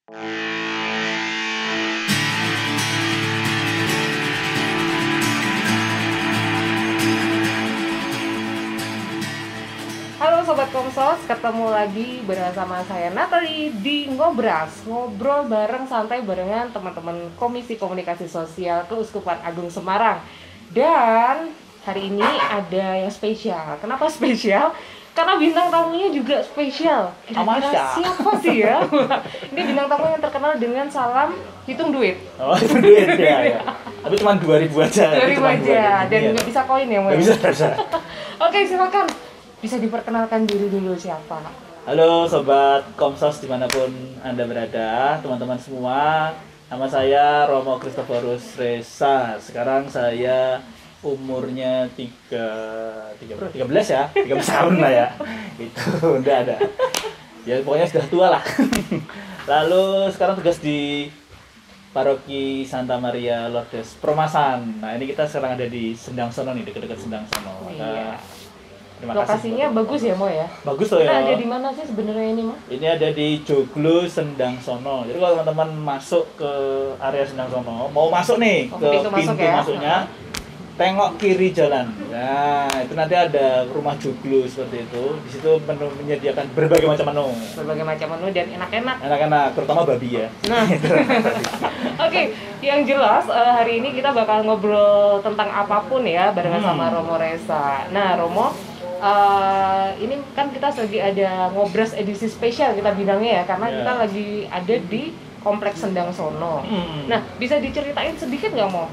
Halo Sobat Komsos, ketemu lagi bersama saya Natalie di Ngobras. Ngobrol bareng santai barengan teman-teman Komisi Komunikasi Sosial Keuskupan Agung Semarang. Dan hari ini ada yang spesial. Kenapa spesial? Karena bintang tamunya juga spesial. Kira-kira siapa sih ya? Ini bintang tamu yang terkenal dengan salam hitung duit. Oh, hitung duit ya. Tapi cuma 2.000 aja. 2.000 aja, dan nggak bisa koin ya, Mo? Nggak bisa. Oke, silakan. Bisa diperkenalkan diri dulu siapa? Halo Sobat Komsos dimanapun Anda berada, teman-teman semua. Nama saya Romo Christophorus Resa. Sekarang saya umurnya 13 ya, 13 tahun lah ya. Itu udah ada. Ya pokoknya sudah tua lah. Lalu sekarang tugas di Paroki Santa Maria Lourdes Promasan. Nah ini kita sekarang ada di Sendang Sono nih, dekat-dekat Sendang Sono. Iya. Terima Lokasinya kasih bagus ya, Mo ya? Bagus loh ya. Kita ada di mana sih sebenarnya ini, Mo? Ini ada di Joglo Sendang Sono. Jadi kalau teman-teman masuk ke area Sendang Sono, mau masuk nih ke pintu ya? masuknya, tengok kiri jalan. Nah, itu nanti ada rumah Joglo seperti itu. Di situ menyediakan berbagai macam menu. Berbagai macam menu dan enak-enak. Enak-enak, terutama babi ya. Nah, Oke, yang jelas hari ini kita bakal ngobrol tentang apapun ya barengan sama Romo Resa. Nah, Romo, ini kan kita lagi ada Ngobras edisi spesial kita bilangnya ya, karena kita lagi ada di Kompleks Sendang Sono. Nah, bisa diceritain sedikit nggak, Mo,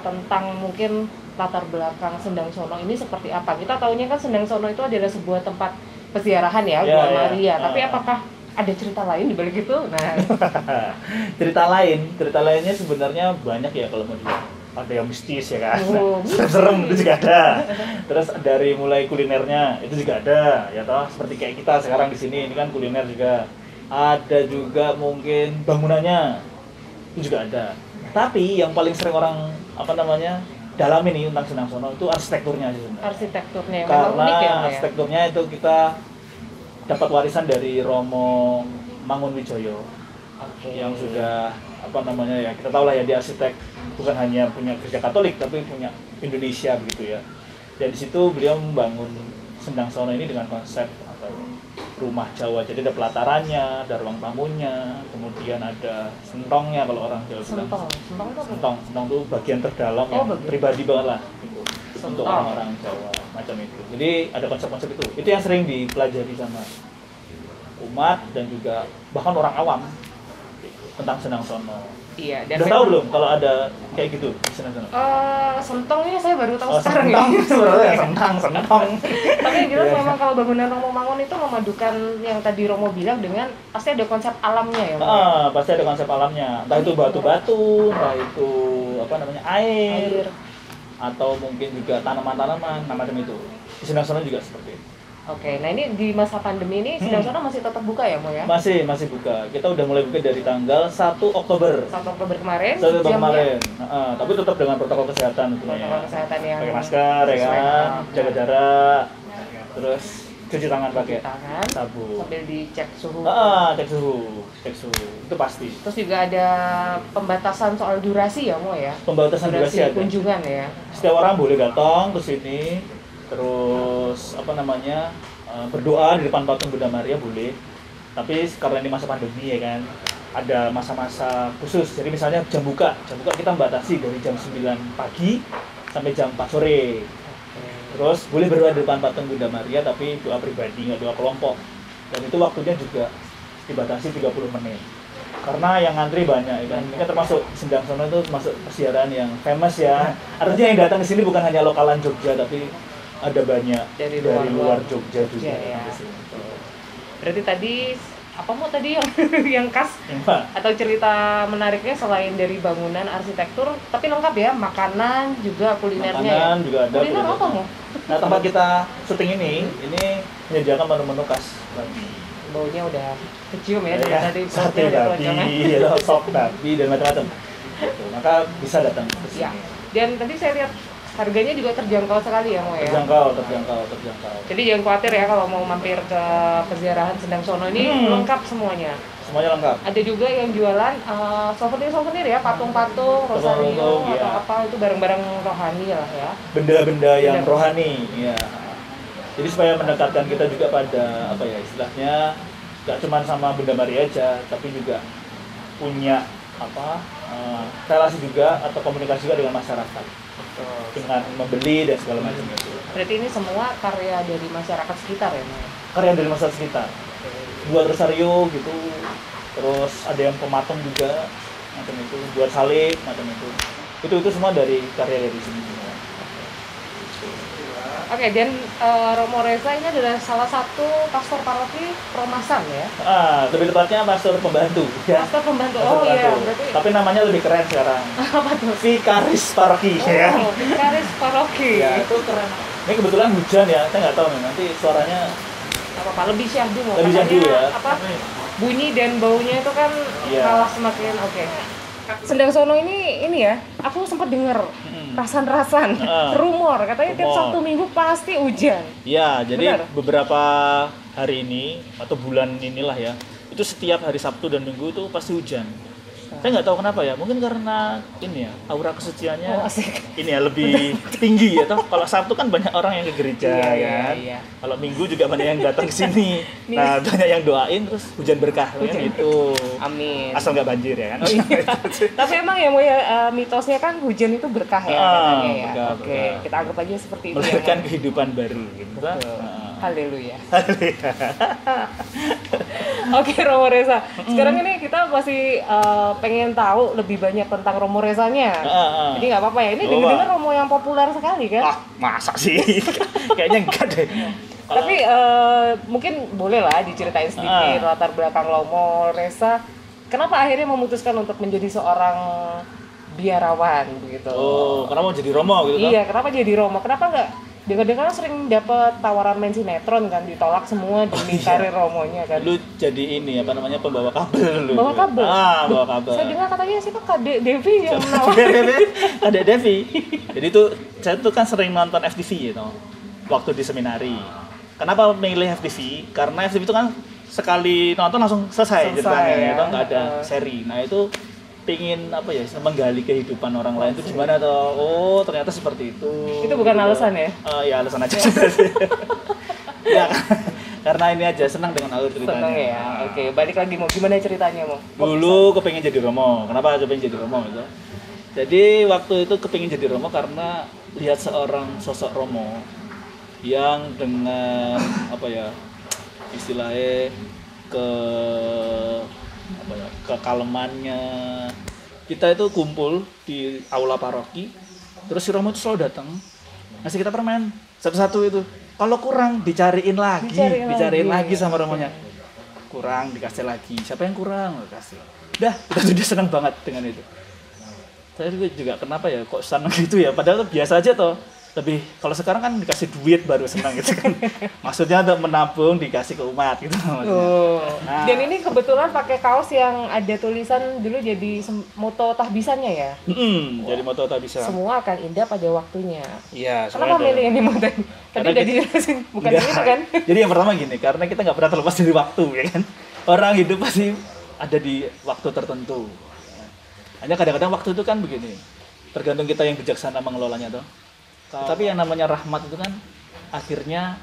tentang mungkin latar belakang Sendang Sono ini seperti apa? Kita tahunya kan Sendang Sono itu adalah sebuah tempat peziarahan ya, Gua Maria. Tapi apakah ada cerita lain di balik itu? Nah, cerita lainnya sebenarnya banyak ya kalau mau dilihat. Ada yang mistis ya kan, serem itu juga ada. Terus dari mulai kulinernya itu juga ada, ya toh. Seperti kayak kita sekarang di sini, ini kan kuliner juga. Ada juga mungkin bangunannya itu juga ada. Tapi yang paling sering orang dalam ini tentang Sendang Sono itu arsitekturnya sih sebenarnya. Arsitekturnya yang karena unik ya, arsitekturnya itu kita dapat warisan dari Romo Mangunwijoyo. Yang sudah kita tahu lah ya, dia arsitek bukan hanya punya gereja Katolik tapi punya Indonesia begitu ya. Dan di situ beliau membangun Sendang Sono ini dengan konsep atau rumah Jawa. Jadi ada pelatarannya, ada ruang tamunya, kemudian ada sentongnya kalau orang Jawa bilang. Sentong itu bagian terdalam yang pribadi banget lah gitu. Untuk orang-orang Jawa macam itu. Jadi ada konsep-konsep itu. Itu yang sering dipelajari sama umat dan juga bahkan orang awam tentang Sendang Sono. Iya, dan udah tahu belum kalau ada kayak gitu di Sendang Sono? Sentongnya saya baru tahu sekarang ya. Sentong. Tapi yang jelas memang kalau bangunan Romo Mangun itu memadukan yang tadi Romo bilang dengan pasti ada konsep alamnya ya. Pasti ada konsep alamnya. Entah itu batu-batu, entah itu air, atau mungkin juga tanaman-tanaman, macam itu. Di Sendang Sono juga seperti itu. Oke, nah ini di masa pandemi ini Sendang Sono masih tetap buka ya, Mo ya? Masih buka. Kita udah mulai buka dari tanggal 1 Oktober. 1 Oktober kemarin. 1 Oktober kemarin. Tapi tetap dengan protokol kesehatan tentunya. Protokol kesehatan yang pakai masker ya kan, jaga jarak. Terus cuci tangan pakai sabun. Sambil dicek suhu. Cek suhu. Itu pasti. Terus juga ada pembatasan soal durasi ya, Mo ya? Pembatasan durasi ada. Kunjungan ya. Setiap orang boleh datang ke sini. Terus berdoa di depan patung Bunda Maria boleh. Tapi karena ini masa pandemi ya kan, ada masa-masa khusus. Jadi misalnya jam buka kita batasi dari jam 9 pagi sampai jam 4 sore. Terus boleh berdoa di depan patung Bunda Maria tapi doa pribadi, nggak doa kelompok. Dan itu waktunya juga dibatasi 30 menit. Karena yang ngantri banyak ya kan. Ini kan termasuk Sendang Sono itu termasuk persiaran yang famous ya. Artinya yang datang ke sini bukan hanya lokalan Jogja tapi ada banyak dari luar Jogja juga ya. Berarti tadi yang yang khas atau cerita menariknya selain dari bangunan arsitektur, tapi lengkap ya, makanan juga kulinernya. Juga ada. Kuliner apa, Mo? Nah, tempat kita syuting ini menyediakan menu-menu khas. Baunya udah kecium ya dari tadi. Sate babi, sop babi dan macam-macam. Maka bisa datang. Ya. Dan tadi saya lihat harganya juga terjangkau sekali ya, Mo ya? Terjangkau. Jadi jangan khawatir ya kalau mau mampir ke peziarahan Sendang Sono ini lengkap semuanya. semuanya lengkap. Ada juga yang jualan souvenir ya, patung-patung, rosario atau ya. apa, itu barang-barang rohani lah ya. Benda-benda yang rohani, ya. Jadi supaya mendekatkan kita juga pada apa ya istilahnya, nggak cuma sama benda mari aja, tapi juga punya relasi juga atau komunikasi juga dengan masyarakat. Dengan membeli dan segala macam itu. Berarti ini semua karya dari masyarakat sekitar ya, Mas? Karya dari masyarakat sekitar. Buat rosario gitu, terus ada yang pematung juga, macam itu, buat salib, macam itu. Itu semua dari karya dari sini semua. Oke, dan Romo Reza ini adalah salah satu pastor paroki Romasan ya? Lebih tepatnya pastor pembantu. Ya. Pastor pembantu, Iya, berarti... Tapi namanya lebih keren sekarang. Apa tuh? Vikaris paroki. Ya. Vikaris paroki. Ya, itu keren. Ini kebetulan hujan ya, saya nggak tahu nih, nanti suaranya... Apa lebih syahdu mau? Lebih syahdu ya. Bunyi dan baunya itu kan malah semakin oke. Sendang Sono ini ya, aku sempat dengar rasan-rasan, rumor katanya tiap Sabtu Minggu pasti hujan. Ya, jadi benar? Beberapa hari ini atau bulan inilah ya, itu setiap hari Sabtu dan Minggu itu pasti hujan. Saya nggak tahu kenapa ya, mungkin karena ini ya aura kesuciannya ini ya lebih tinggi ya. Kalau Sabtu kan banyak orang yang ke gereja kan. Iya. Kalau Minggu juga banyak yang datang ke sini. Nah banyak yang doain terus hujan berkah kan itu. Amin. Asal nggak banjir ya kan. Oh, iya. Tapi emang ya mitosnya kan hujan itu berkah ya katanya ya. Berkah, Oke, berkah. kita anggap aja seperti itu. Melahirkan kehidupan baru. Gitu. Haleluya. Oke, Romo Reza. Sekarang ini kita masih pengen tahu lebih banyak tentang Romo Rezanya. Jadi nggak apa-apa ya. Ini dengar Romo yang populer sekali kan? Masa sih? Kayaknya enggak deh. Tapi mungkin boleh lah diceritain sedikit latar belakang Romo Reza. Kenapa akhirnya memutuskan untuk menjadi seorang biarawan begitu? Oh, kenapa mau jadi Romo gitu kan? Iya, kenapa jadi Romo? Kenapa nggak? Dengar-dengar sering dapat tawaran main sinetron kan, ditolak semua demi karir Romonya kan. Lu jadi ini apa namanya pembawa kabel lu. Bawa kabel? Bawa kabel. Saya dengar katanya siapa Kak Devi yang menawarin. Ada Devi. Jadi tuh saya tuh kan sering nonton FTV gitu. Waktu di seminari. Kenapa memilih FTV? Karena FTV itu kan sekali nonton langsung selesai ceritanya ya. Itu nggak ada seri. Nah itu pingin apa ya menggali kehidupan orang lain itu gimana toh. Oh ternyata seperti itu. Itu bukan alasan ya? Ya alasan aja. Ya karena ini aja senang dengan alur ceritanya. Senang ya. Oke, balik lagi mau gimana ceritanya mau? Dulu kepengin jadi Romo. Kenapa kepengin jadi Romo itu? Jadi waktu itu kepengin jadi Romo karena lihat seorang sosok Romo yang dengan apa ya istilahnya kekalemannya. Kita itu kumpul di aula paroki, terus si Romo itu selalu datang ngasih kita permen satu-satu itu. Kalau kurang dicariin lagi sama Romonya. Kurang dikasih lagi. Siapa yang kurang kasih. Dah, kita sudah senang banget dengan itu. Saya juga kenapa ya kok senang gitu ya, padahal biasa aja toh. Lebih kalau sekarang kan dikasih duit baru senang gitu kan. Maksudnya untuk menabung dikasih ke umat gitu maksudnya. Nah. Dan ini kebetulan pakai kaos yang ada tulisan dulu jadi moto tahbisannya ya. Jadi moto tahbisan. Semua akan indah pada waktunya. Iya. Kenapa milih ini moto? Tadi udah dijelasin bukan itu kan? Jadi yang pertama gini, karena kita nggak pernah terlepas dari waktu ya kan. Orang hidup pasti ada di waktu tertentu. Hanya kadang-kadang waktu itu kan begini. Tergantung kita yang bijaksana mengelolanya toh. Tapi yang namanya rahmat itu kan akhirnya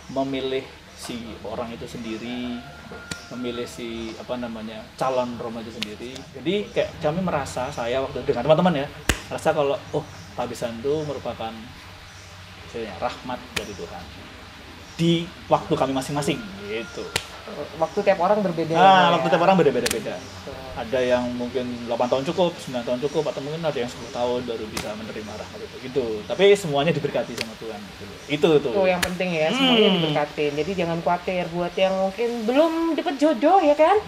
memilih si orang itu sendiri, memilih si calon Romo itu sendiri. Jadi kayak kami merasa, saya waktu dengan teman-teman ya, merasa kalau tahbisan itu merupakan rahmat dari Tuhan di waktu kami masing-masing gitu. Waktu tiap orang berbeda. Waktu tiap orang beda-beda. Ada yang mungkin 8 tahun cukup, 9 tahun cukup, atau mungkin ada yang 10 tahun baru bisa menerima rahmat itu gitu. Tapi semuanya diberkati sama Tuhan gitu. Itu yang penting ya, semuanya diberkati. Jadi jangan khawatir buat yang mungkin belum dapat jodoh ya kan?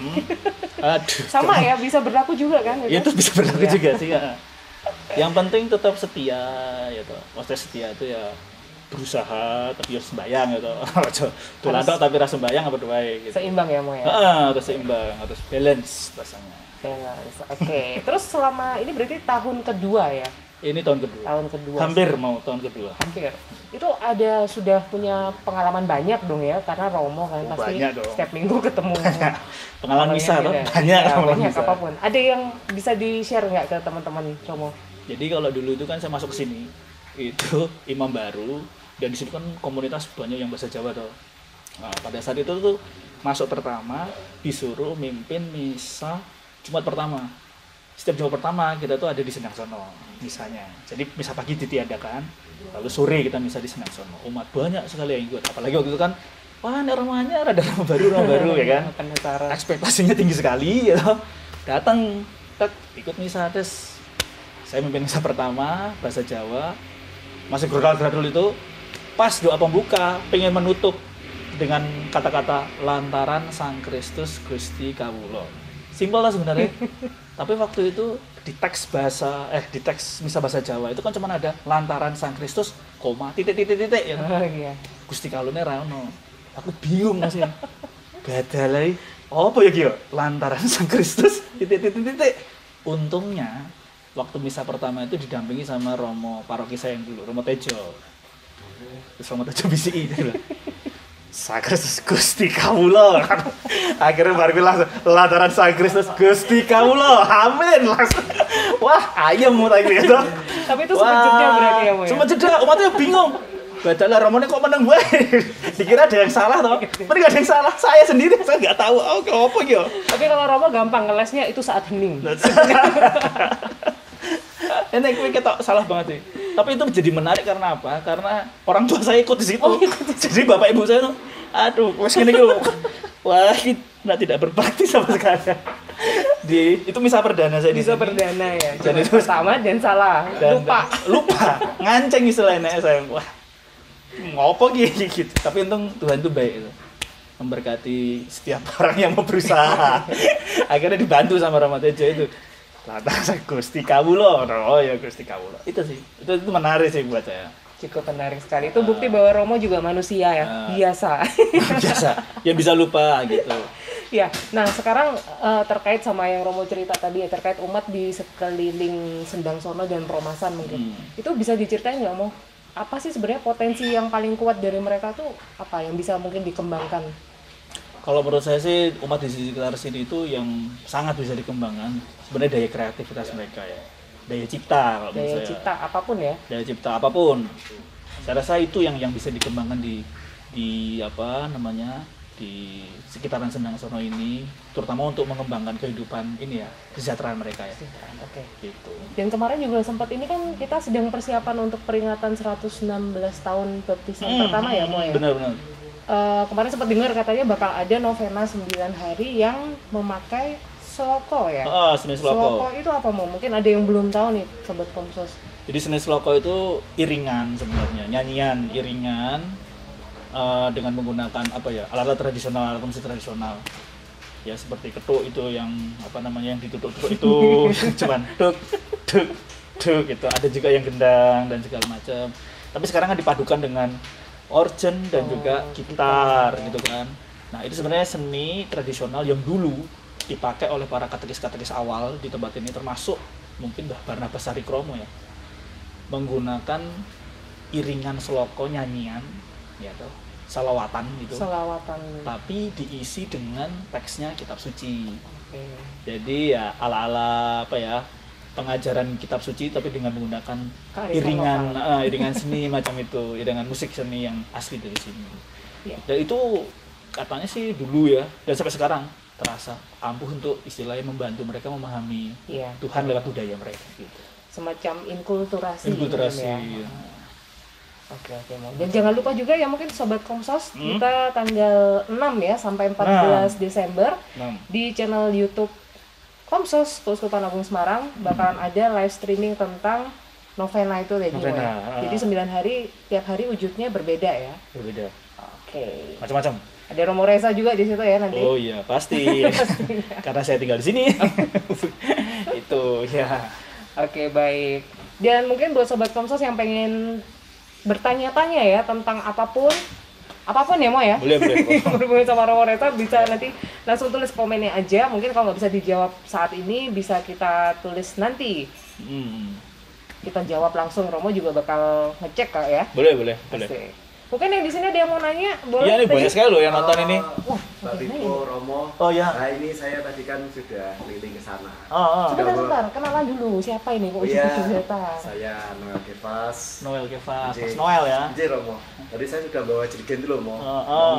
Aduh. Sama ya, bisa berlaku juga kan? Ya itu bisa berlaku juga sih ya. Yang penting tetap setia ya toh. Maksudnya setia itu ya berusaha tapi harus sembahyang gitu. Tulandok tapi rasa sembahyang apa baik gitu. Seimbang ya Mo ya. Harus seimbang, harus balance rasanya. Oke. Terus selama ini berarti tahun kedua ya Ini tahun kedua. Tahun kedua. Hampir mau tahun kedua. Hampir. Itu sudah punya pengalaman banyak dong ya, karena Romo kan pasti setiap minggu ketemu. Pengalaman misa tuh banyak. Ya, banyak apapun. Ada yang bisa di-share nggak ke teman-teman Romo? Jadi kalau dulu itu kan saya masuk ke sini, itu imam baru, dan di sini kan komunitas banyak yang bahasa Jawa tuh. Nah, pada saat itu tuh masuk pertama disuruh mimpin misa Jumat pertama. Setiap Jumat pertama kita tuh ada di Senangsono misalnya. Jadi misa pagi ditiadakan, lalu sore kita misa di Senangsono. Umat banyak sekali yang ikut. Apalagi waktu itu kan, wah ini rumahnya ada rumah baru ya kan. Ekspektasinya tinggi sekali ya. Datang, ikut misa tes. Saya mimpin misa pertama bahasa Jawa, masih gradul itu. Pas doa pembuka pengen menutup dengan kata-kata lantaran Sang Kristus Gusti Kawula. Simpel lah sebenarnya. Tapi waktu itu di teks misa bahasa Jawa itu kan cuma ada lantaran Sang Kristus, koma, titik ya. Iya. Gusti Kawulane ra ono. Aku bingung Mas ya. Badalai apa ya ki yo? Lantaran Sang Kristus titik. Untungnya waktu misa pertama itu didampingi sama Romo paroki saya yang dulu, Romo Tejo. Terus Romo Tejo BCI gitu loh. Sang Kristus Gusti Kawula. Akhirnya baru langsung lantaran Sang Kristus Gusti Kawula. Amin langsung. Wah, ayam mau tadi itu. Tapi itu sempat jeda berarti ya, Mo. Sempat jeda, umatnya bingung. Badalah Romone kok menang bae. Dikira ada yang salah toh. Padahal enggak ada yang salah. Saya sendiri saya enggak tahu apa gitu. Tapi kalau Romo gampang ngelesnya itu saat hening. Enak gue ketok salah banget sih. Tapi itu menjadi menarik karena apa? Karena orang tua saya ikut di situ. Jadi bapak ibu saya tuh, aduh, wes gini gitu. Wah, kita tidak berbakti sama sekali. Itu misa perdana saya di sini. Misa perdana ya. Dan itu sama dan salah. Lupa. Nganceng istilahnya saya. Wah, ngopo gitu. Tapi untung Tuhan itu baik itu. Memberkati setiap orang yang mau berusaha. Akhirnya dibantu sama Romo Tejo itu. Lantaran Gusti Kawula. Oh ya Gusti Kawula. Itu sih. Itu menarik sih buat saya. Cukup menarik sekali. Itu bukti bahwa Romo juga manusia ya. Biasa. Ya bisa lupa gitu. Ya. Nah, sekarang terkait sama yang Romo cerita tadi ya, terkait umat di sekeliling Sendangsono dan Romasan mungkin. Itu bisa diceritain nggak, Mo? Apa sih sebenarnya potensi yang paling kuat dari mereka tuh apa yang bisa mungkin dikembangkan? Kalau menurut saya sih umat di sekitar sini itu yang sangat bisa dikembangkan sebenarnya daya kreativitas mereka ya, daya cipta kalau menurut saya. Daya cipta apapun ya. Daya cipta apapun. Saya rasa itu yang bisa dikembangkan di di sekitaran Sendangsono ini, terutama untuk mengembangkan kehidupan ini ya, kesejahteraan mereka ya. Oke. Gitu. Dan kemarin juga sempat ini kan kita sedang persiapan untuk peringatan 116 tahun baptisan pertama ya, Mo ya. Benar. Kemarin sempat dengar katanya bakal ada novena 9 hari yang memakai sloko ya. Seni sloko. Sloko itu apa, Mo? Mungkin ada yang belum tahu nih sobat Komsos. Jadi seni sloko itu iringan sebenarnya, nyanyian iringan dengan menggunakan alat-alat tradisional atau musik tradisional. Ya seperti ketuk itu yang yang ditutuk-tutuk itu cuman tuk gitu. Ada juga yang gendang dan segala macam. Tapi sekarang kan dipadukan dengan organ dan juga gitar gitu kan. Nah, itu sebenarnya seni tradisional yang dulu dipakai oleh para katekis-katekis awal di tempat ini, termasuk mungkin Mbah Barnabas Sarikromo ya. Menggunakan iringan sloko nyanyian ya toh, salawatan gitu. Salawatan. Tapi diisi dengan teksnya kitab suci. Jadi ya ala-ala pengajaran kitab suci tapi dengan menggunakan iringan seni macam itu, iringan musik seni yang asli dari sini. Ya. Dan itu katanya sih dulu ya, dan sampai sekarang terasa ampuh untuk istilahnya membantu mereka memahami Tuhan lewat budaya mereka gitu. Semacam inkulturasi. Ya. Oke, Mo. Dan jangan lupa juga ya mungkin sobat Komsos, kita tanggal 6 ya sampai 14 Desember di channel YouTube Komsos Keuskupan Agung Semarang bakalan ada live streaming tentang novena itu tadi. Jadi 9 hari, tiap hari wujudnya berbeda ya. Berbeda. Oke. Macam-macam. Ada Romo Reza juga di situ ya nanti. Oh iya, pasti. Karena saya tinggal di sini. Itu ya. Oke, baik. Dan mungkin buat sobat Komsos yang pengen bertanya-tanya ya tentang apapun ya, Mo ya. Boleh. Berhubungan sama Romo Reza bisa nanti langsung tulis komennya aja. Mungkin kalau nggak bisa dijawab saat ini bisa kita tulis nanti. kita jawab langsung. Romo juga bakal ngecek Kak ya. Boleh. Asik. Mungkin yang di sini ada yang mau nanya, boleh? Iya nih banyak sekali loh yang nonton ini. Wah, Mbak Piko, Romo. Oh ya. Nah ini saya tadi kan sudah keliling ke sana. Sebentar, kenalan dulu. Siapa ini kok Iya, ujung-ujung datang? saya Noel Kefas. Noel Kefas, J. Mas Noel ya. J Romo. Tadi saya sudah bawa jerigen dulu mau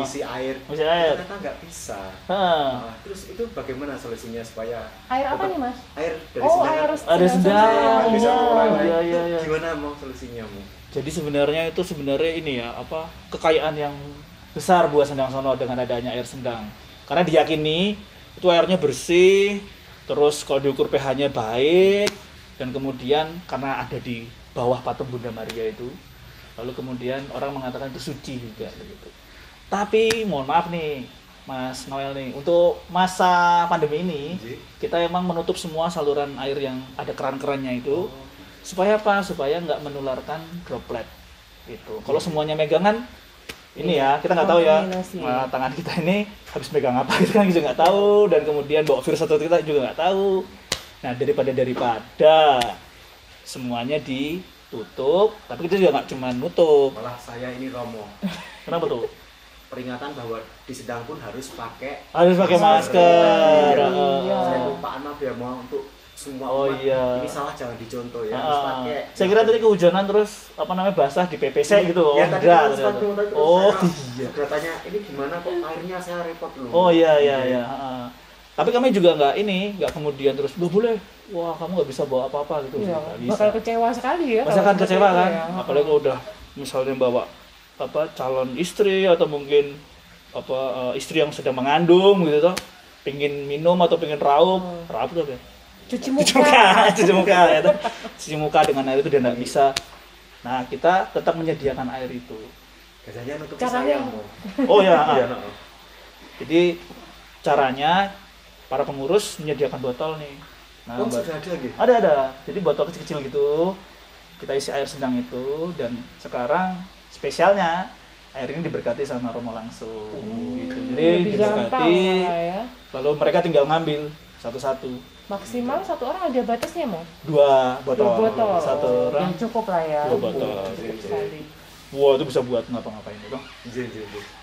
ngisi air. Ngisi air. Ternyata nggak bisa. Heeh. Nah, terus itu bagaimana solusinya supaya Air apa nih Mas? air dari Oh, sedang air kan Ada sedang. bisa mengurai. Iya. Gimana mau solusinya mau? Jadi sebenarnya ini ya kekayaan yang besar buat Sendang Sono dengan adanya air Sendang. Karena diyakini itu airnya bersih, terus kalau diukur pH-nya baik, dan kemudian karena ada di bawah patung Bunda Maria itu, lalu kemudian orang mengatakan itu suci juga begitu. Tapi mohon maaf nih Mas Noel nih, untuk masa pandemi ini kita emang menutup semua saluran air yang ada keran-kerannya itu. Supaya apa? Supaya nggak menularkan droplet gitu. Kalau semuanya megangan, ini ya kita nggak tahu ya tangan kita ini habis megang apa kita juga nggak tahu, dan kemudian bawa virus atau kita juga nggak tahu. Nah daripada semuanya ditutup, tapi kita juga nggak cuma nutup. Malah saya ini Romo. Kenapa tuh? Peringatan bahwa di sedang pun harus pakai masker. Saya lupa anak ya mau untuk semua umat. Ini salah jangan dicontoh ya. Harus pakai. Saya kira tadi kehujanan terus basah di PPC gitu. Ya, tadi enggak. Iya. Katanya ini gimana kok airnya saya repot loh. Oh iya. Tapi kami juga nggak kemudian terus boleh. Wah, kamu nggak bisa bawa apa-apa gitu. Iya, bakal kecewa sekali ya. Masakan kecewa kan? Ya. Apalagi kalau udah misalnya bawa calon istri atau mungkin istri yang sedang mengandung gitu toh, pingin minum atau pingin raup tuh apa ya? Cuci muka dengan air itu dia nggak bisa. Nah kita tetap menyediakan air itu. Biasanya untuk saya mau. Oh ya. Jadi caranya para pengurus menyediakan botol nih. Nah, sudah ada gitu? Ada. Jadi botol kecil-kecil gitu. Kita isi air Sendang itu, dan sekarang spesialnya air ini diberkati sama Romo langsung. Gitu. Jadi diberkati. Lalu mereka tinggal ngambil satu-satu. Maksimal satu orang ada batasnya mau? 2 botol. Satu orang. Yang cukup lah ya. 2 botol. Wah, itu bisa buat ngapa-ngapain itu.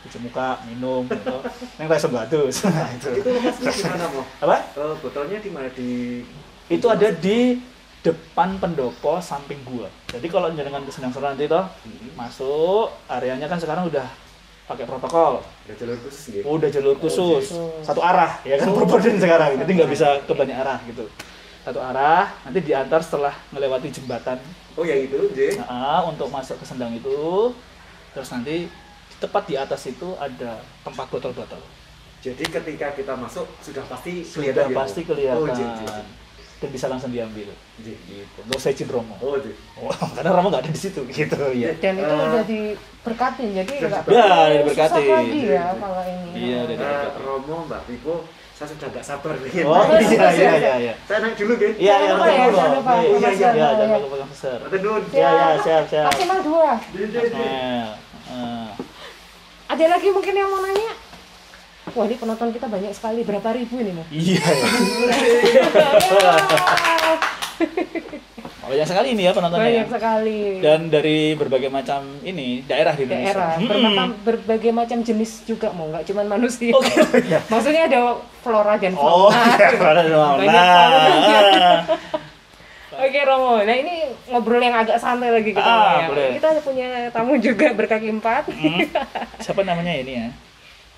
Cuci muka, minum gitu. Yang rasa bagus. Itu lokasinya di mana, Mo? Apa? Botolnya di mana Itu ada di depan pendopo samping gua. Jadi kalau jenengan ke Sendang Sono nanti toh masuk, areanya kan sekarang udah pakai protokol. Udah jalur khusus gitu. Udah jalur khusus. Satu arah ya kan proponen sekarang. Jadi nggak bisa ke banyak arah gitu. Satu arah, nanti diantar setelah melewati jembatan. Oh ya itu, J. Untuk masuk ke Sendang itu. Terus nanti tepat di atas itu ada tempat botol-botol. Jadi ketika kita masuk sudah pasti kelihatan. Sudah pasti kelihatan. Oh, dan bisa langsung diambil. Gitu. Nggak usah izin Romo. Karena Romo nggak ada di situ gitu ya. Dan itu udah diberkatin, jadi nggak diberkati. Susah lagi ya kalau ini. Iya, udah diberkati. Romo, Mbak Piko, saya sudah nggak sabar nih. Iya. Saya naik dulu, Gen. Iya, Jangan lupa. Jangan lupa pegang besar. Iya, siap. Maksimal 2. Ada lagi mungkin yang mau nanya? Wah, ini penonton kita banyak sekali. Berapa ribu ini, Mo? Iya. Banyak sekali ini ya penontonnya. Banyak sekali. Dan dari berbagai macam daerah di Indonesia. Berbagai macam jenis juga, Mo, nggak cuma manusia. Iya. Maksudnya ada flora dan fauna. Oh, iya, flora dan fauna. Banyak faunanya. Oke, Romo. Nah, ini ngobrol yang agak santai lagi kita ya. Boleh. Kita punya tamu juga berkaki 4. Siapa namanya ini ya?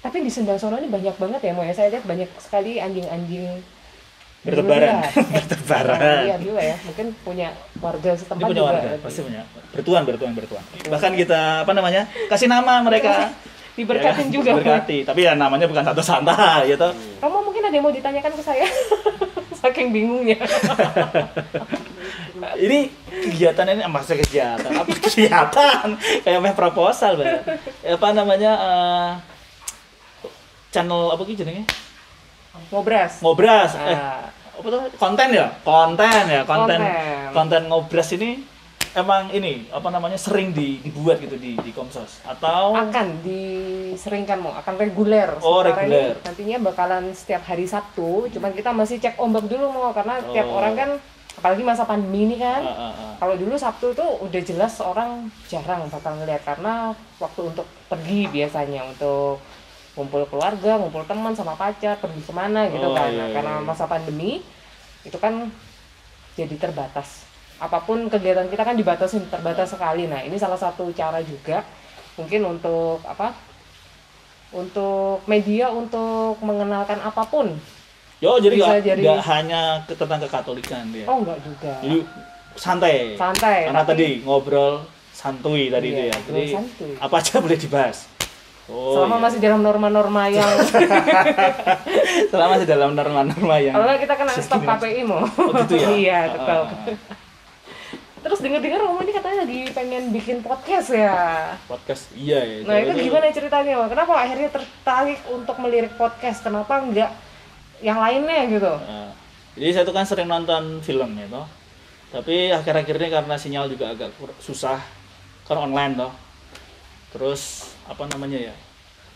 Tapi di Sendang Sono ini banyak banget ya, Mo ya. Saya lihat banyak sekali anjing-anjing bertebaran. Iya, juga ya. Mungkin punya warga setempat punya juga. Warga, pasti punya. Bertuan. Bahkan kita kasih nama mereka. Diberkatin juga. Diberkati. Tapi ya namanya bukan Santo Santa gitu. Kamu mungkin ada yang mau ditanyakan ke saya? Saking bingungnya. Ini kegiatan ini maksudnya kegiatan apa kegiatan kayak proposal Mbak. Apa namanya channel apa gitu jenenge? Ngobras. Apa tuh? Konten Ngobras ini emang sering dibuat gitu di Komsos atau akan diseringkan, Mo, akan reguler. Reguler. Nantinya bakalan setiap hari Sabtu, cuman kita masih cek ombak dulu, Mo, karena tiap orang kan apalagi masa pandemi ini kan. Kalau dulu Sabtu tuh udah jelas orang jarang bakal ngeliat karena waktu untuk pergi biasanya untuk ngumpul keluarga, ngumpul teman sama pacar, pergi kemana gitu kan. Nah, karena masa pandemi itu kan jadi terbatas. Apapun kegiatan kita kan terbatas sekali. Nah, ini salah satu cara juga mungkin untuk untuk media untuk mengenalkan apapun. Jadi nggak hanya tentang kekatolikan ya. Oh, enggak juga. Jadi santai. Karena tadi ngobrol santuy tadi itu ya. Jadi santuy. Apa aja boleh dibahas. Selama masih dalam norma-norma yang selama masih dalam norma-norma yang kalau kita kena stop KPI mau. Oh gitu ya? Iya, tetap. Terus dengar-dengar Romo ini katanya lagi pengen bikin podcast ya. Podcast, iya ya. Nah itu gimana ceritanya, Bang? Kenapa akhirnya tertarik untuk melirik podcast? Kenapa enggak yang lainnya gitu? Jadi saya tuh kan sering nonton film ya toh. Tapi akhir-akhir ini karena sinyal juga agak susah, kan online toh. Terus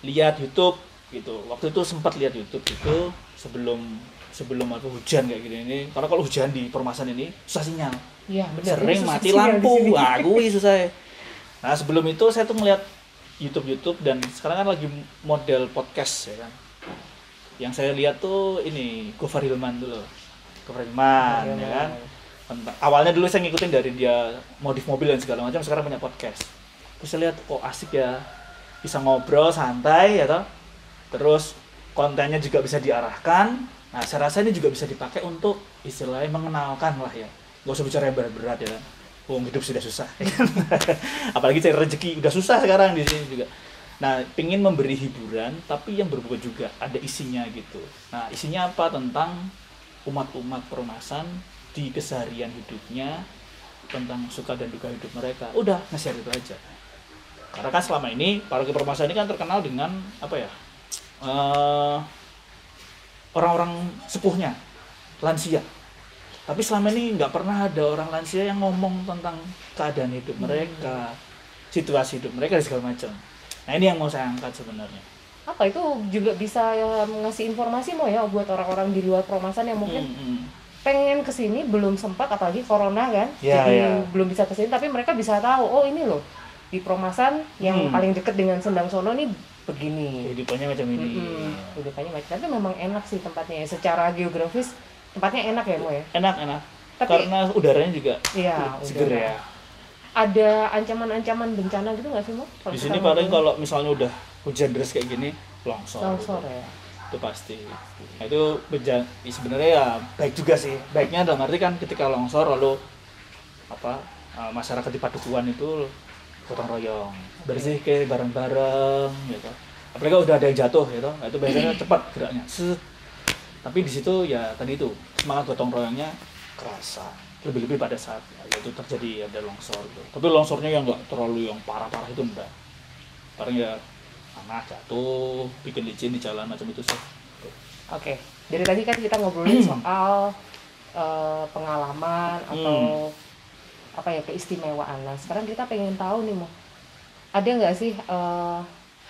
lihat YouTube gitu. Waktu itu sempat lihat YouTube itu sebelum aku hujan kayak gini ini. Karena kalau hujan di Permasan ini susah sinyal. Iya benar. Sering mati lampu. Wah, susah. Nah, sebelum itu saya tuh ngeliat YouTube dan sekarang kan lagi model podcast ya kan. Yang saya lihat tuh ini Gofar Hilman dulu. Ya kan. Awalnya dulu saya ngikutin dari dia modif mobil dan segala macam, sekarang punya podcast. Terus saya lihat kok asik ya. Bisa ngobrol santai ya toh. Terus kontennya juga bisa diarahkan. Nah, saya rasa ini juga bisa dipakai untuk istilahnya mengenalkan lah ya. Gak usah bicara yang berat-berat ya kan. Hidup sudah susah. Apalagi cari rezeki udah susah sekarang di sini juga. Nah, pingin memberi hiburan tapi yang berbobot juga, ada isinya gitu. Nah, isinya apa? Tentang umat-umat Permasan di keseharian hidupnya, tentang suka dan duka hidup mereka. Udah, nge-share itu aja. Karena kan selama ini paroki Permasan ini kan terkenal dengan orang-orang sepuhnya, lansia. Tapi selama ini nggak pernah ada orang lansia yang ngomong tentang keadaan hidup mereka, situasi hidup mereka dan segala macam. Nah, ini yang mau saya angkat sebenarnya. Apa itu juga bisa ngasih informasi ya buat orang-orang di luar Permasan yang mungkin pengen kesini belum sempat, apalagi corona kan, jadi belum bisa kesini, tapi mereka bisa tahu ini loh di Permasan yang paling dekat dengan Sendang Sono nih begini. Kehidupannya macam ini. Kehidupannya macam, tapi memang enak sih tempatnya ya. Secara geografis tempatnya enak ya Mo ya. Enak. Tapi, karena udaranya juga seger ya. Ada ancaman-ancaman bencana gitu nggak sih Mo? Di sini paling kalau misalnya udah hujan deras kayak gini, longsor gitu. Ya. Itu pasti. Nah, itu sebenarnya ya baik juga sih. Baiknya dalam arti kan ketika longsor lalu masyarakat di Padukuhan itu gotong royong, bersih kayak bareng-bareng gitu. Apalagi kalau udah ada yang jatuh gitu, itu biasanya cepat geraknya. Tapi di situ ya tadi itu semangat gotong royongnya kerasa. Lebih-lebih pada saat itu terjadi ada longsor gitu. Tapi longsornya yang nggak terlalu yang parah-parah itu enggak. Paling ya tanah jatuh, bikin licin di jalan macam itu sih. Oke. Dari tadi kan kita ngobrolin soal pengalaman atau keistimewaan. Nah, sekarang kita pengen tahu nih Mo, ada nggak sih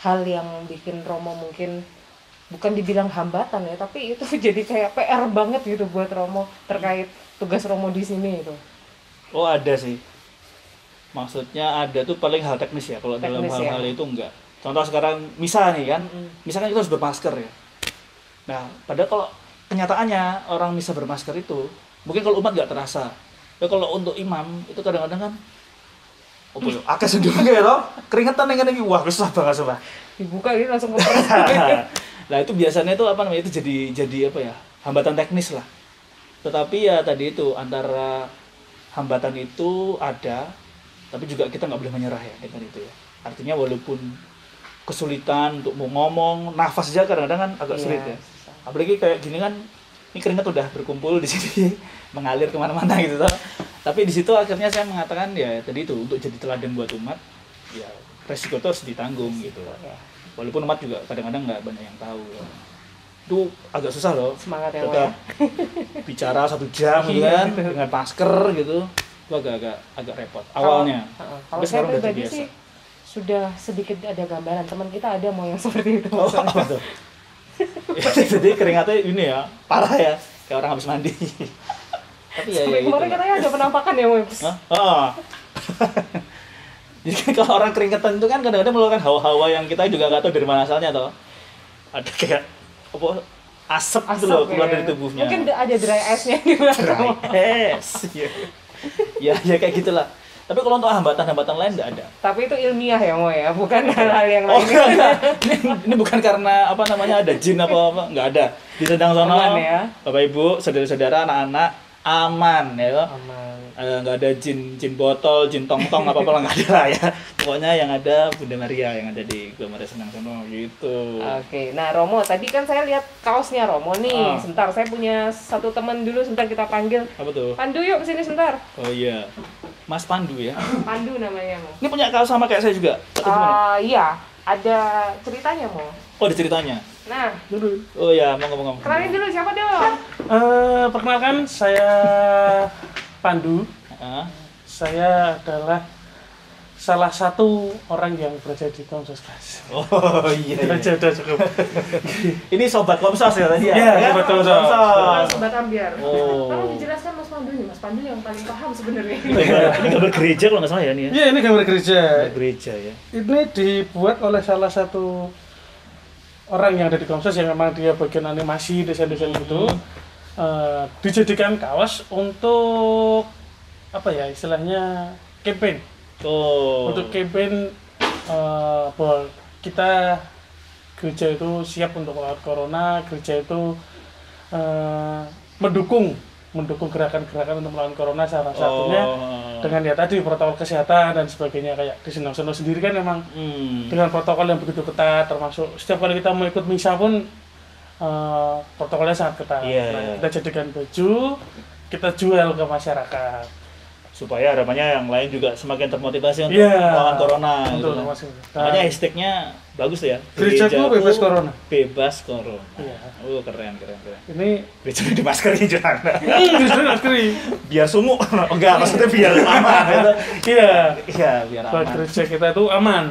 hal yang bikin Romo mungkin bukan dibilang hambatan ya, tapi itu jadi kayak PR banget gitu buat Romo terkait tugas Romo di sini itu? Oh, ada sih. Maksudnya ada tuh paling hal teknis ya. Kalau dalam hal-hal itu enggak. Contoh sekarang misa nih kan, misalkan kita harus bermasker ya. Nah, padahal kalau kenyataannya orang misa bermasker itu mungkin kalau umat nggak terasa. Ya kalau untuk imam itu kadang-kadang kan akeh sendiri kayak loh, keringetan yang ini wah susah banget sumpah. Dibuka gitu langsung kepres. Nah, itu biasanya itu itu jadi hambatan teknis lah. Tetapi ya tadi itu antara hambatan itu ada, tapi juga kita nggak boleh menyerah ya dengan itu ya. Artinya walaupun kesulitan untuk mau ngomong, nafas aja kadang-kadang kan agak sulit ya. Apalagi kayak gini kan, ini keringat udah berkumpul di sini, mengalir kemana-mana gitu toh. Tapi di situ akhirnya saya mengatakan ya tadi itu untuk jadi teladan buat umat, ya resiko itu harus ditanggung gitu. Walaupun umat juga kadang-kadang nggak banyak yang tahu. Ya. Itu agak susah loh. Semangat ya. Tetap bicara 1 jam gitu kan dengan masker gitu. Itu agak repot awalnya. Kalau saya pribadi sih sudah sedikit ada gambaran, teman kita ada mau yang seperti itu. Oh, apa tuh? Jadi keringatnya ini ya parah ya, kayak orang habis mandi. Tapi ya, Sampai kemarin katanya ada penampakan ya, Mas. Hah? Oh. Jadi kan kalau orang keringetan itu kan kadang-kadang mengeluarkan hawa-hawa yang kita juga nggak tahu dari mana asalnya toh. Ada kayak apa asap gitu loh keluar dari tubuhnya. Mungkin ada dry ice-nya di belakang. Yes. Ya kayak gitulah. Tapi kalau untuk hambatan-hambatan lain nggak ada. Tapi itu ilmiah ya, Mo ya, bukan hal-hal yang Oh, lain. ini bukan karena apa namanya ada jin apa nggak ada. Di Sendang sono Aman ya. Bapak Ibu, saudara-saudara, anak-anak aman ya toh. Aman. Nggak ada jin botol, jin tong-tong apa nggak ada lah ya. Pokoknya yang ada Bunda Maria yang ada di Gua Maria Sendang sono gitu. Oke, nah Romo, tadi kan saya lihat kaosnya Romo nih. Sebentar, saya punya satu teman dulu, sebentar kita panggil. Apa tuh? Pandu yuk kesini sebentar. Oh iya. Mas Pandu ya. Pandu namanya, Mo. Ini punya kaos sama kayak saya juga. Atau gimana? Iya, ada ceritanya, Mo. Oh, ada ceritanya. Nah, Oh ya, mau ngomong. kenalin dulu siapa dong? Perkenalkan, saya Pandu. Ah. Saya adalah salah satu orang yang berada di Komsos Kelas. Oh iya. Udah cukup. Ini sobat Komsos ya tadi ya? Iya, Kan? sobat Komsos. Sobat Ambiar. Oh. Tolong dijelaskan Mas Pandu nih, Mas Pandu yang paling paham sebenarnya. Ini gambar gereja kalau nggak salah ya nih ya? Iya, ini gambar gereja. Gambar gereja ya. Ini dibuat oleh salah satu orang yang ada di Komsos yang memang dia bagian animasi, desain-desain gitu. Dijadikan kaos untuk apa ya istilahnya campaign. Oh. Untuk campaign bahwa kita gereja itu siap untuk melawan corona, gereja itu mendukung gerakan-gerakan untuk melawan corona, salah satunya dengan ya tadi protokol kesehatan dan sebagainya. Kayak di Sendang sono sendiri kan memang dengan protokol yang begitu ketat, termasuk setiap kali kita mau ikut misa pun protokolnya sangat ketat. Yeah. Kita jadikan baju, kita jual ke masyarakat. Supaya harapannya yang lain juga semakin termotivasi untuk Iya. melawan corona. Untuk Gitu. masing. Makanya hashtagnya bagus tuh ya. Gerejaku bebas corona. Bebas corona. Iya. Oh keren. Ini Gereja di maskerin juga. gereja maskeri. Biar sumuk. Oh, enggak, maksudnya biar aman gitu. Iya. Iya, biar Bahwa aman. gereja kita itu aman.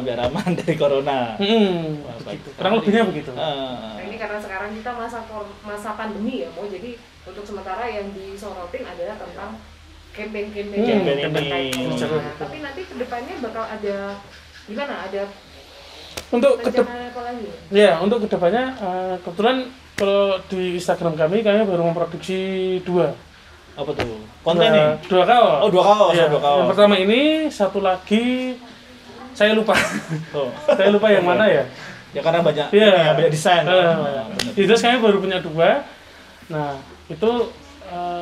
Biar aman dari corona. Begitu. bagus. Kurang lebihnya begitu. Nah, ini karena sekarang kita masa pandemi ya, Mo. Jadi untuk sementara yang disorotin adalah tentang campaign-campaign yang Campaign terkait ini. corona. Tapi nanti kedepannya bakal ada gimana? Ada Untuk rencana apa lagi? Ya, untuk kedepannya kebetulan kalau di Instagram kami baru memproduksi dua Apa tuh? Konten nih? dua kaos. Oh, dua kaos. Iya, Dua kaos. yang pertama ini, satu lagi saya lupa. Oh. Saya lupa yang mana ya. Ya karena banyak Iya. ini ya, banyak desain. Benar. Itu kami baru punya dua. Nah, itu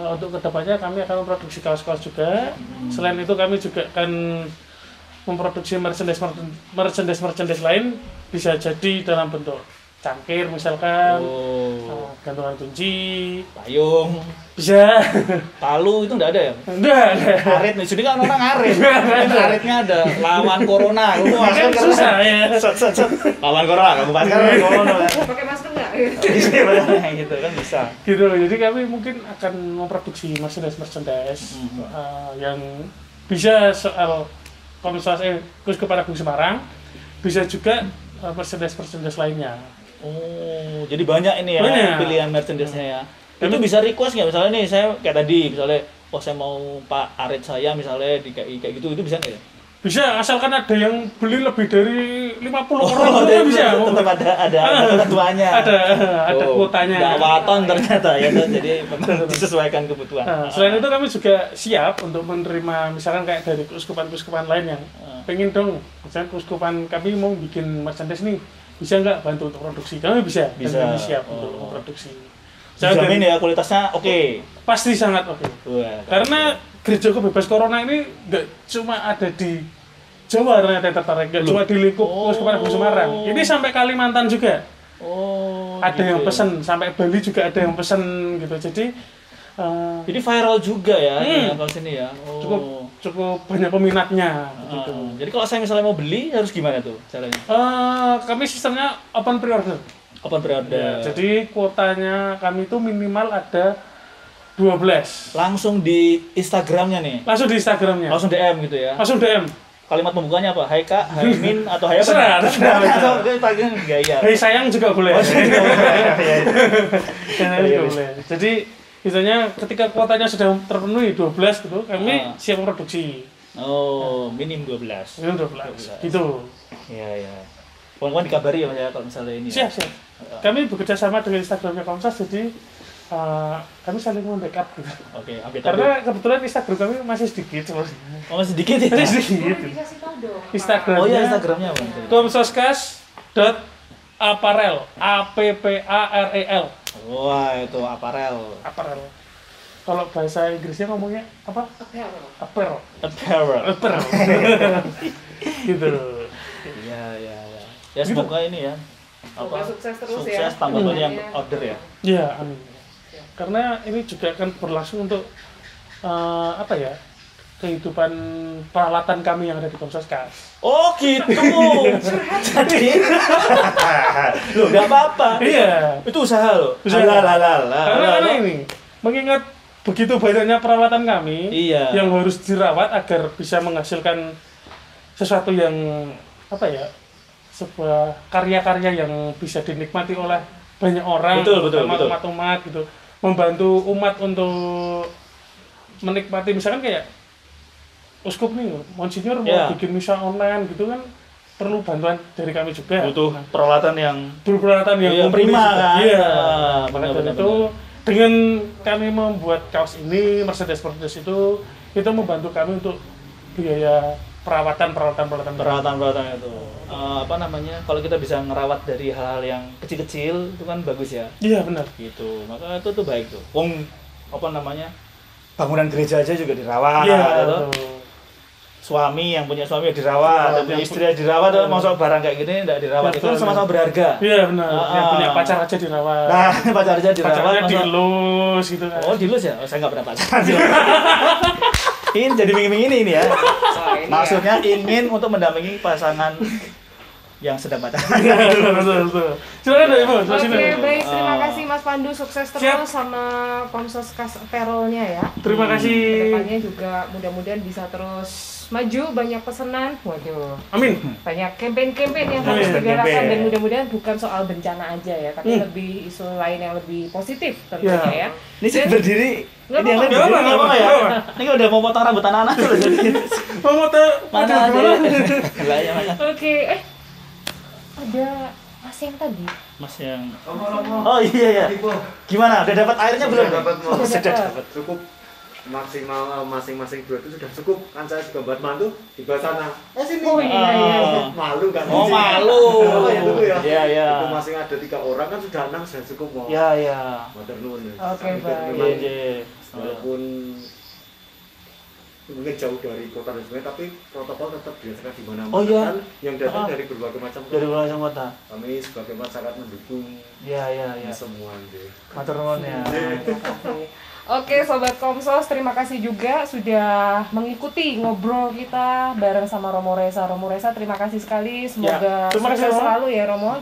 untuk kedepannya kami akan memproduksi kaos-kaos juga. Selain itu kami juga akan memproduksi merchandise lain, bisa jadi dalam bentuk cangkir misalkan, gantungan kunci, Payung, bisa. palu itu enggak ada ya? Enggak. Arit nih, jadi kan orang arit. Aritnya ada lawan corona. Lu Kan susah ya. Lawan corona, kamu masker. Pakai masker nggak? Iya, gitu kan bisa. Gitu, jadi kami mungkin akan memproduksi merchandise yang bisa soal Komsos Keuskupan Agung Semarang, bisa juga merchandise lainnya. Oh, jadi banyak ini ya Banyak. pilihan merchandise-nya ya. Itu bisa request nggak misalnya nih saya kayak tadi misalnya oh saya mau Pak Arit saya misalnya di kayak gitu itu bisa nggak ya? Bisa, asalkan ada yang beli lebih dari 50 orang jadi bisa. tetap ada ketentuannya. Ada kuotanya. Nggak waton ternyata ya tuh. Jadi memang disesuaikan kebutuhan. Nah, selain itu kami juga siap untuk menerima misalkan kayak dari keuskupan-keuskupan lain yang pengen dong, misalkan keuskupan kami mau bikin merchandise nih, bisa nggak bantu untuk produksi? Kami bisa. Dan kami siap untuk memproduksi. Jamin ya kualitasnya oke. Pasti sangat oke. Wah, Karena gerejaku bebas corona ini nggak cuma ada di Jawa ternyata yang tertarik, nggak cuma di lingkup Keuskupan Agung Semarang. Ini sampai Kalimantan juga. Ada gitu yang ya. pesen, sampai Bali juga ada yang pesen gitu. Jadi viral juga ya kalau sini ya. cukup banyak peminatnya gitu. Jadi kalau saya misalnya mau beli harus gimana tuh caranya? Kami sistemnya open pre-order. Open pre-order. Ya, jadi kuotanya kami itu minimal ada 12. Langsung di Instagramnya nih. Langsung di Instagramnya. Langsung DM gitu ya. Langsung DM. Kalimat pembukanya apa? Hai Kak, Hai Min atau Hai apa? Terserah. Atau pakai gaya. Hei sayang juga boleh. Oh, iya. Sayang juga boleh. Jadi Biasanya ketika kuotanya sudah terpenuhi 12 gitu, kami siap memproduksi. Oh, minim 12. Minim 12. Gitu. Iya, iya. Pokoknya dikabari ya Mas ya kalau misalnya ini. Siap, siap. Kami bekerja sama dengan Instagramnya Komsas, jadi kami saling membackup gitu. Oke, update. Karena kebetulan Instagram kami masih sedikit sebenarnya. Oh, masih sedikit ya? Masih sedikit. Dikasih tahu dong. Instagramnya. Oh iya, Instagramnya apa? komsoskas.apparel, APPAREL. Wah, itu aparel. Apparel. Kalau bahasa Inggrisnya ngomongnya apa? Apparel. Apparel. Gitu. Iya, iya, iya. Ya semoga ini ya. Semoga sukses terus ya. Sukses tambah banyak yang order ya. Iya, amin. Karena ini juga akan berlangsung untuk apa ya? Kehidupan peralatan kami yang ada di Komsoskas. Oh gitu. Jadi, loh nggak apa-apa. Iya. Itu usaha loh. Usaha. Karena ini mengingat begitu banyaknya peralatan kami Iya. yang harus dirawat agar bisa menghasilkan sesuatu yang apa ya? Sebuah karya-karya yang bisa dinikmati oleh banyak orang, Betul. umat gitu, membantu umat untuk menikmati, misalkan kayak uskup nih, monsinyur mau bikin misa online gitu kan, perlu bantuan dari kami juga. Butuh peralatan yang mumpuni prima juga. kan. Iya. Benar. Itu dengan kami membuat kaos ini, Mercedes itu membantu kami untuk biaya peralatan itu. Apa namanya? Kalau kita bisa ngerawat dari hal-hal yang kecil-kecil itu kan bagus ya. Iya benar. Gitu. Maka itu tuh baik tuh. Apa namanya? Bangunan gereja aja juga dirawat. Iya. Gitu. Suami yang punya suami ya dirawat, yang punya istri ya dirawat, masuk barang kayak gini enggak dirawat, itu kan sama-sama berharga. Iya benar. Yang punya pacar aja dirawat. Nah, pacar aja dirawat. Pacarnya dielus gitu kan. Oh, dielus ya? Oh, saya nggak pernah pacaran. Ini jadi minggu-minggu ini ya. Maksudnya ingin untuk mendampingi pasangan yang sedang pacaran. Betul. Silakan Ibu. Oke, baik. Terima kasih Mas Pandu, sukses terus sama Komsoskas Apparel-nya ya. Terima kasih. Kedepannya juga mudah-mudahan bisa terus maju, banyak pesanan. Waduh. Amin. Banyak campaign-campaign yang harus digalakan dan mudah-mudahan bukan soal bencana aja ya, tapi lebih isu lain yang lebih positif tentunya ya. Ini sih berdiri. Nggak Ini yang apa-apa. berdiri nggak apa-apa ya. Ini udah mau potong rambut anak-anak tuh jadi. Mau potong Mana ya. Oke, ada Mas yang tadi. Mas yang Oh iya ya. Gimana? Udah dapat airnya belum? Sudah dapat. Cukup maksimal masing-masing dua itu sudah cukup. Kan saya juga buat mantu di bawah sana. Sini. Oh iya. Malu kan? Oh malu. Ya dulu ya. Iya. Itu masing ada 3 orang kan sudah 6 sudah cukup mau. Iya. Matur nuwun. Oke, baik. Iya. Walaupun mungkin jauh dari kota dan sebagainya, tapi protokol tetap dirasakan di mana-mana. Oh, iya. Kan yang datang dari berbagai macam kota. Dari berbagai kota. Kami sebagai masyarakat mendukung Iya. semua deh. Matur nuwun ya. Oke, Sobat Komsos, terima kasih juga sudah mengikuti ngobrol kita bareng sama Romo Reza. Romo Reza, terima kasih sekali. Semoga terima kasih, sukses Romo. selalu ya, Romo.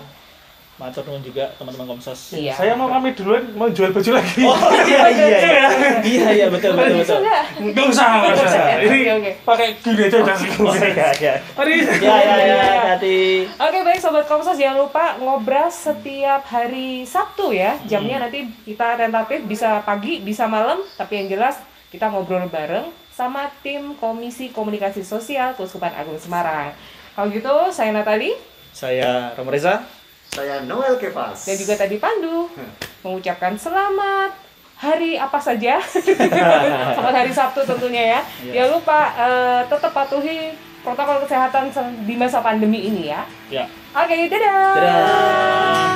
Matur nuwun juga teman-teman Komsos. Iya. Saya mau pamit duluan, mau jual baju lagi. Oh iya betul. Bisa nggak? Enggak usah. Ini Oke. pakai gini aja udah sih. Iya. Mari. Ya, hati. Oke, baik Sobat Komsos, jangan lupa ngobras setiap hari Sabtu ya. Jamnya nanti kita tentatif bisa pagi, bisa malam, tapi yang jelas kita ngobrol bareng sama tim Komisi Komunikasi Sosial Keuskupan Agung Semarang. Kalau gitu, saya Natali. Saya Romo Reza. Saya Noel Kefas. Dan juga tadi Pandu mengucapkan selamat hari apa saja. Selamat hari Sabtu tentunya ya. Jangan lupa tetap patuhi protokol kesehatan di masa pandemi ini ya. Ya. Oke, dadah. Dadah.